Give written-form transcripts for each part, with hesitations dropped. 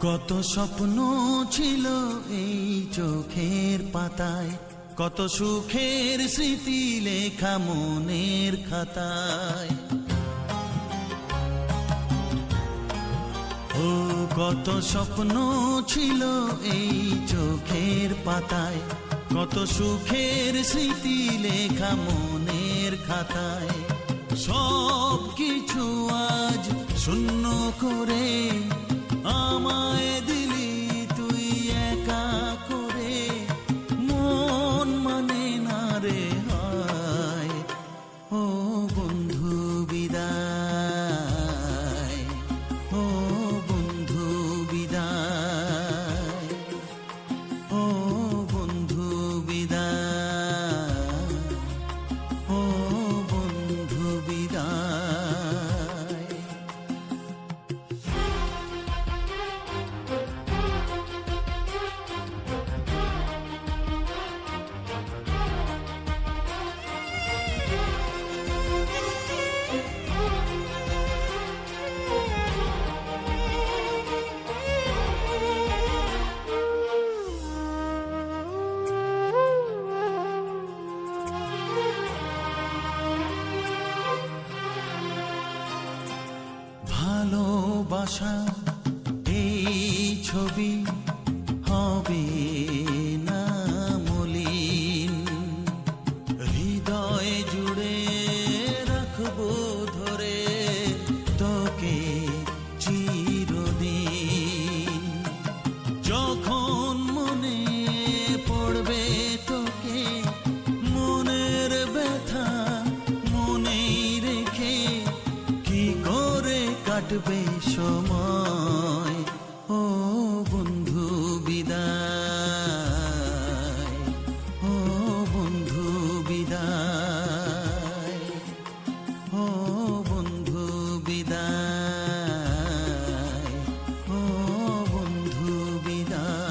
কত স্বপ্ন ছিল এই চোখের পাতায়, কত সুখের স্মৃতি লেখা মনের খাতায়। ও কত স্বপ্ন ছিল এই চোখের পাতায়, কত সুখের স্মৃতি লেখা মনের খাতায়। সব কিছু আজ শূন্য করে আমায় দিলি তুই একা করে, মন মানে না রে হায়। ও বন্ধু বিদায়, ও বন্ধু বিদায়, ও বন্ধু বিদায়, ও বন্ধু বিদায়। ভালোবাসা এই ছবি হবে না মলিন, হৃদয় জুড়ে রাখবো ধরে তোকে চিরদিন। যখন মনে পড়বে তোকে মনের ব্যথা মনেই রেখে, কি করে কাটবে সময়। ও বন্ধু বিদায়, ও বন্ধু বিদায়, ও বন্ধু বিদায়, ও বন্ধু বিদায়।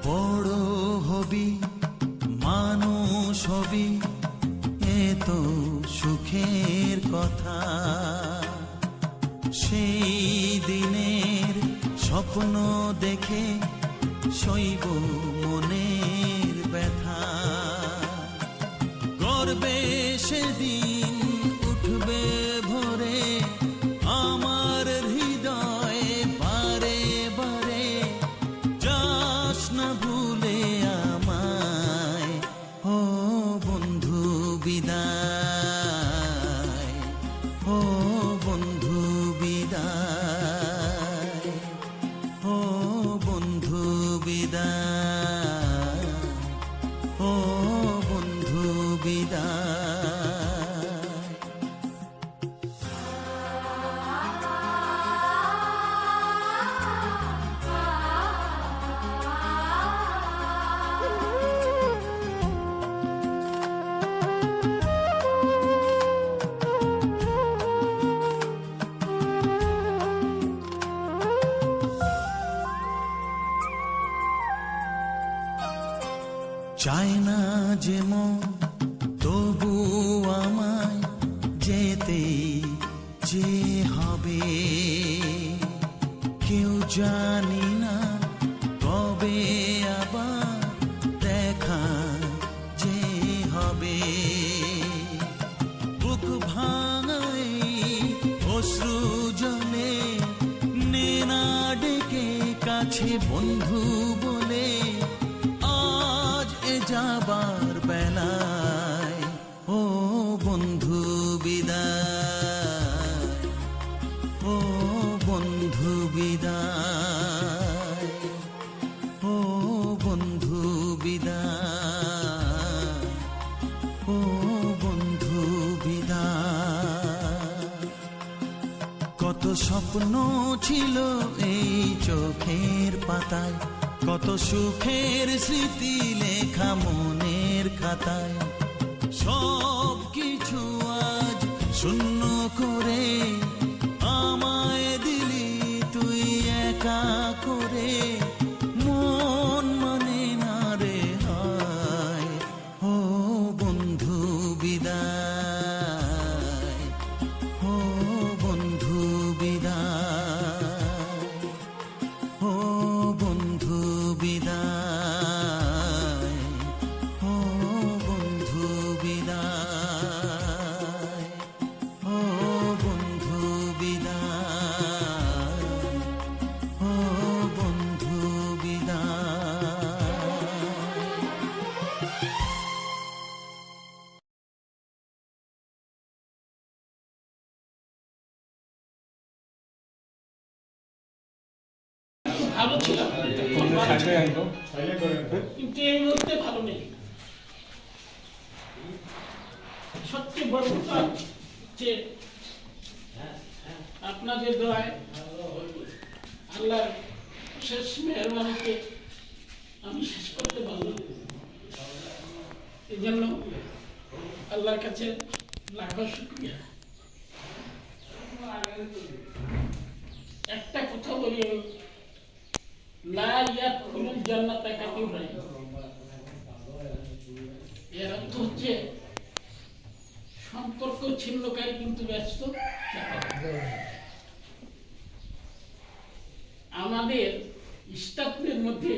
বড় হবি মানুষ হবি এত সুখের কথা, সেই দিনের স্বপ্ন দেখে সইব মনের ব্যথা। গর্বে সেদিন উঠবে ভরে আমার হৃদয় বারে বারে, যাস না ভুলে আমায়। ও বন্ধু বিদায়, ও বন্ধু বিদায়, ও বন্ধু বিদায়, ও বন্ধু বিদায়। চায় না যে মন তবু আমায় যেতে যে হবে, কেউ জানি না কবে আবার দেখা যে হবে। বুক ভাঙাই অশ্রু জলে নে না ডেকে কাছে বন্ধু বলে, আজ এ যাবার বেলায়। ও বন্ধু বিদায়, ও বন্ধু বিদায়, ও বন্ধু বিদায়, ও বন্ধু বিদায়। কত স্বপ্ন ছিল এই চোখের পাতায়, কত সুখের স্মৃতি লেখা মনের খাতায় সব কিছু আজ শূন্য করে আমায় দিলি তুই একা করে। মন মানে না রে হায়, ও বন্ধু বিদায়, ও বন্ধু বিদায়, ও বন্ধু বিদায়, ও বন্ধু বিদায়, ও বন্ধু বিদায়, ও বন্ধু বিদায়। ভালো ছিলাম কিন্তু এই মুহূর্তে ভালো নেই। সবচেয়ে বড় কথা যে আপনাদের দোয়ায় আল্লাহর শেষ মেহরবানিতে আমি শেষ করতে পারলাম, এই জন্য আল্লাহর কাছে লাখো শুকরিয়া। একটা কথা বলি, আমি লা ইয়াদখুলুল জান্নাতা কাফিরুন, এর অর্থ হচ্ছে সম্পর্ক ছিন্নকারী কিন্তু ব্যস্ত। আমাদের স্টাফদের মধ্যে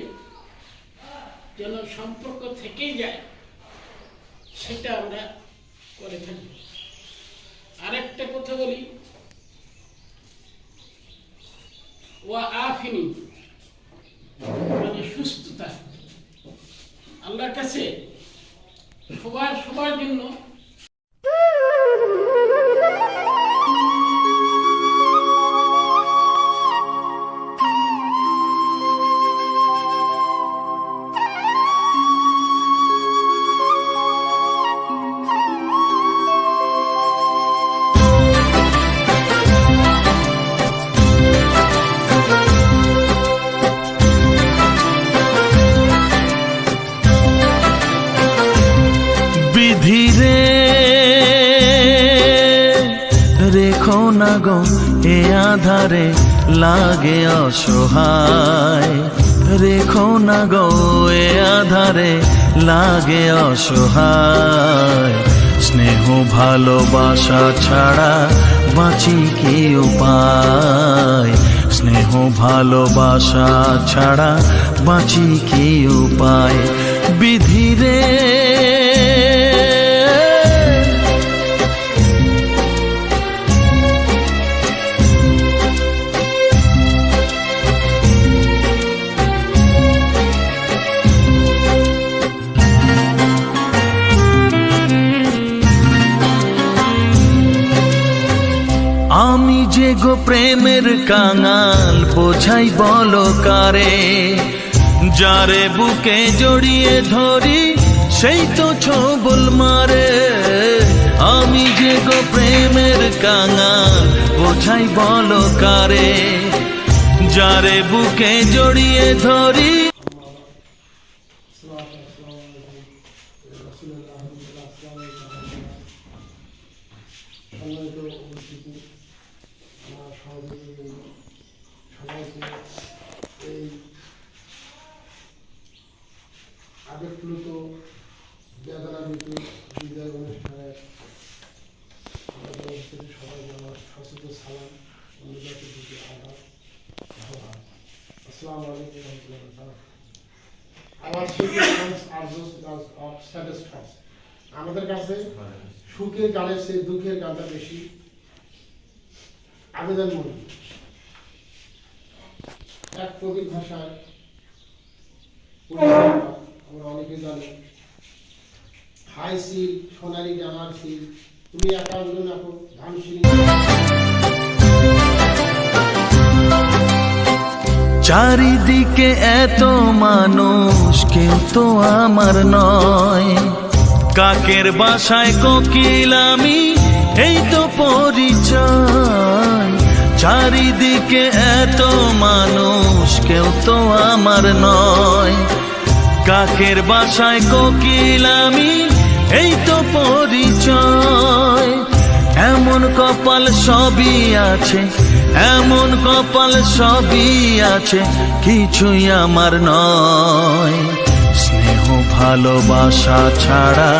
যেন সম্পর্ক থেকেই যায় সেটা আমরা করে থাকি। আরেকটা কথা বলি, ওয়া আফিনি মানে সুস্থতা। আল্লাহর কাছে সবার জন্য ধীরে রেখো না গো এ আধারে লাগে অসহায়, রেখো না গো এ আধারে লাগে অসহায়। স্নেহ ভালোবাসা ছাড়া বাঁচি কি উপায়, স্নেহ ভালোবাসা ছাড়া বাঁচি কি উপায়। বিধিরে আমি যে গো প্রেমের কাঙাল বোঝাই বলো কারে, যারে বুকে জড়িয়ে ধরি সেই তো ছবল মারে। আমি যে গো প্রেমের কাঙাল বোঝাই বলো কারে, যারে বুকে জড়িয়ে ধরি। এই আবেগপ্লুত বেদনাবৃত বিদায় অনুষ্ঠানে আমাদের সবাই আমার সচেতন সালাম, অনুজাতির দিকে আঘাত। আসসালামু আলাইকুম ওয়া রাহমাতুল্লাহ। আমার আমাদের কাছে সুখের গানের চেয়ে দুঃখের গানটা বেশি আবেদনমূলক। এক কবির ভাষায় আমরা অনেকে জানি, হাই সিল সোনালি ডানার সিল তুমি একা নাকো ধানসিল। চারিদিকে এত মানুষ কেউ তো আমার নয়, কাকের বাসায় কোকিল আমি এই তো পরিচয়। চারিদিকে এত মানুষ কেউ তো আমার নয়, কাকের বাসায় কোকিল আমি, এই তো পরিচয়। এমন কপাল সবই আছে, এমন কপাল সবই আছে, কিছুই আমার নয়। স্নেহ ভালোবাসা ছাড়া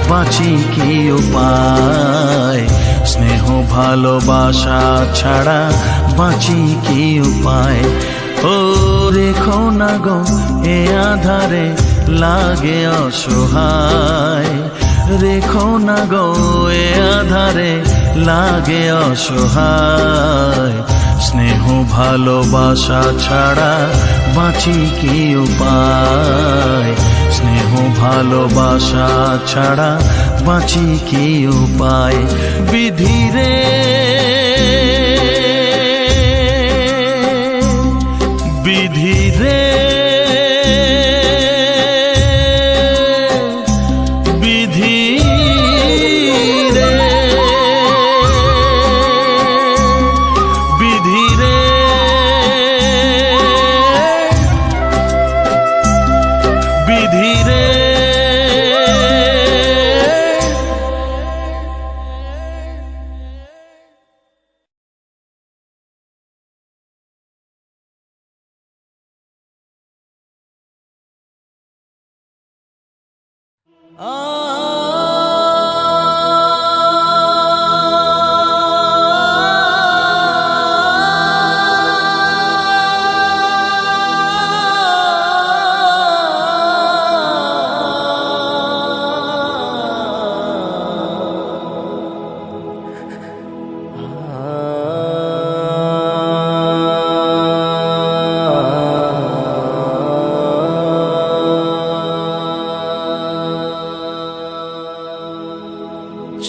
বাঁচি কি উপায়, স্নেহ ভালোবাসা ছাড়া বাঁচি কি উপায়। ও রেখো না গো এ আধারে লাগে অসহায়, রেখো না গো এ আধারে লাগে অসহায়। স্নেহ ভালোবাসা ছাড়া বাঁচি কি উপায়, স্নেহ ভালোবাসা ছাড়া বাঁচি কি উপায়। বিধিরে বিধিরে বিধিরে বিধিরে বিধিরে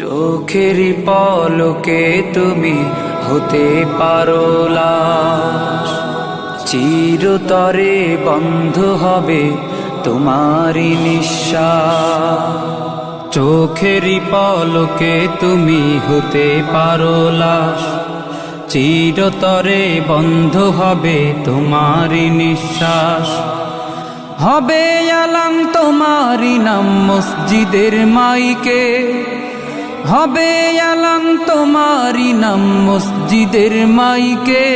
চোখেরই পলকে তুমি হতে পারো লাশ, চিরতরে বন্ধ হবে তোমারই নিঃশ্বাস। চোখেরই পলকে তুমি হতে পারো লাশ, চিরতরে বন্ধ হবে তোমারই নিঃশ্বাস। হবে আলাম তোমারই নাম মসজিদের মাইকে, হবে আলাম তোমারই নাম মসজিদের মাইকে।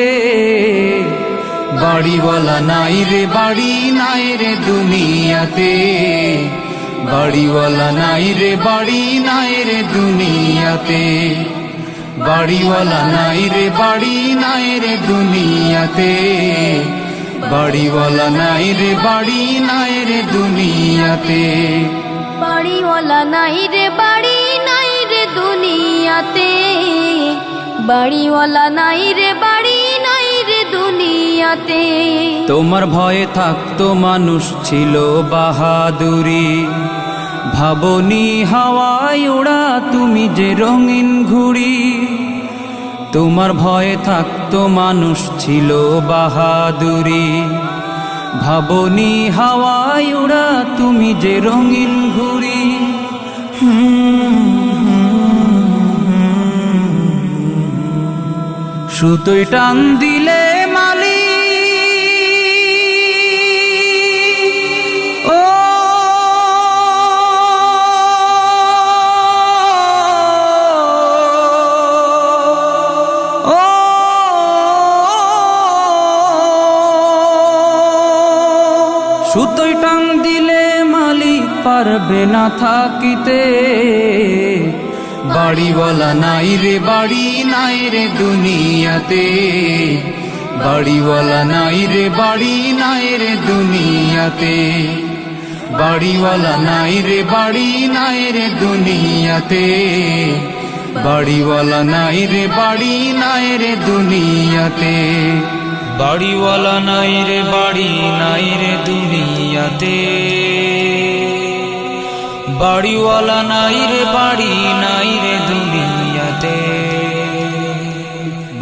বাড়িওয়ালা নাই রে বাড়ি নাই রে দুনিয়াতে, বাড়িওয়ালা নাই রে বাড়ি নাই রে দুনিয়াতে, বাড়িওয়ালা নাই রে বাড়ি নাই রে দুনিয়াতে, বাড়িওয়ালা নাই রে বাড়ি নাই রে দুনিয়াতে। বাড়িওয়ালা নাই রে বাড়ি নাই রে দুনিয়াতে, বাড়িওয়ালা নাই রে বাড়ি নাই রে দুনিয়াতে। তোমার ভয়ে থাকতো মানুষ ছিল বাহাদুরি, ভাবনি হাওয়ায় ওড়া তুমি যে রঙিন ঘুড়ি। তোমার ভয়ে থাকতো মানুষ ছিল বাহাদুরি, ভাবনি হাওয়ায় ওড়া তুমি যে রঙিন ঘুড়ি। সুতোয় টান দিলে মালি ও সুতোয় টান দিলে মালিক পারবে না থাকিতে। বাড়িওয়ালা নাই রে বাড়ি নাই রে দুনিয়াতে, বাড়িওয়ালা নাই রে বাড়ি নাই রে দুনিয়াতে, বাড়িওয়ালা নাই রে বাড়ি নাই রে দুনিয়াতে, বাড়িওয়ালা নাই রে বাড়ি নাই রে দুনিয়াতে, বাড়িওয়ালা নাই রে বাড়ি নাই রে দুনিয়াতে, বাড়িওয়ালা নাই রে বাড়ি নাই রে দুনিয়াতে।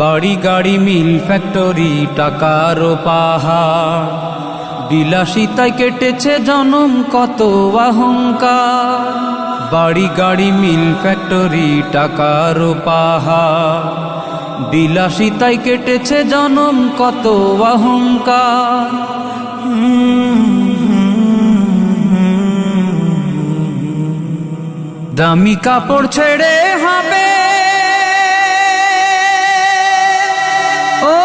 বাড়ি গাড়ি মিল ফ্যাক্টরি টাকার পাহাড়, বিলাসিতায় কেটেছে জনম কত অহংকার। বাড়ি গাড়ি মিল ফ্যাক্টরি টাকার পাহাড়, বিলাসিতায় কেটেছে জনম কত অহংকার। দামি কাপড় ছেড়ে হবে ও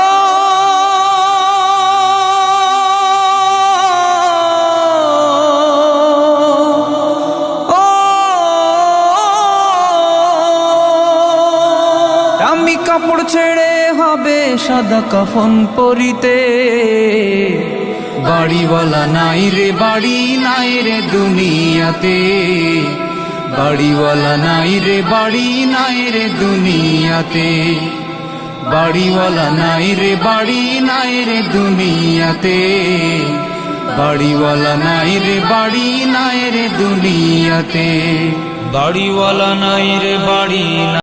দামি কাপড় ছেড়ে হবে সাদা কাফন পরিতে বাড়িওয়ালা নাই রে বাড়ি নাই রে দুনিয়াতে বাড়িওয়ালা নাই রে বাড়ি নাই রে দুনিয়াতে বাড়িওয়ালা নাই রে বাড়ি নাই রে দুনিয়াতে বাড়িওয়ালা নাই রে বাড়ি নাই রে দুনিয়াতে বাড়িওয়ালা নাই রে বাড়ি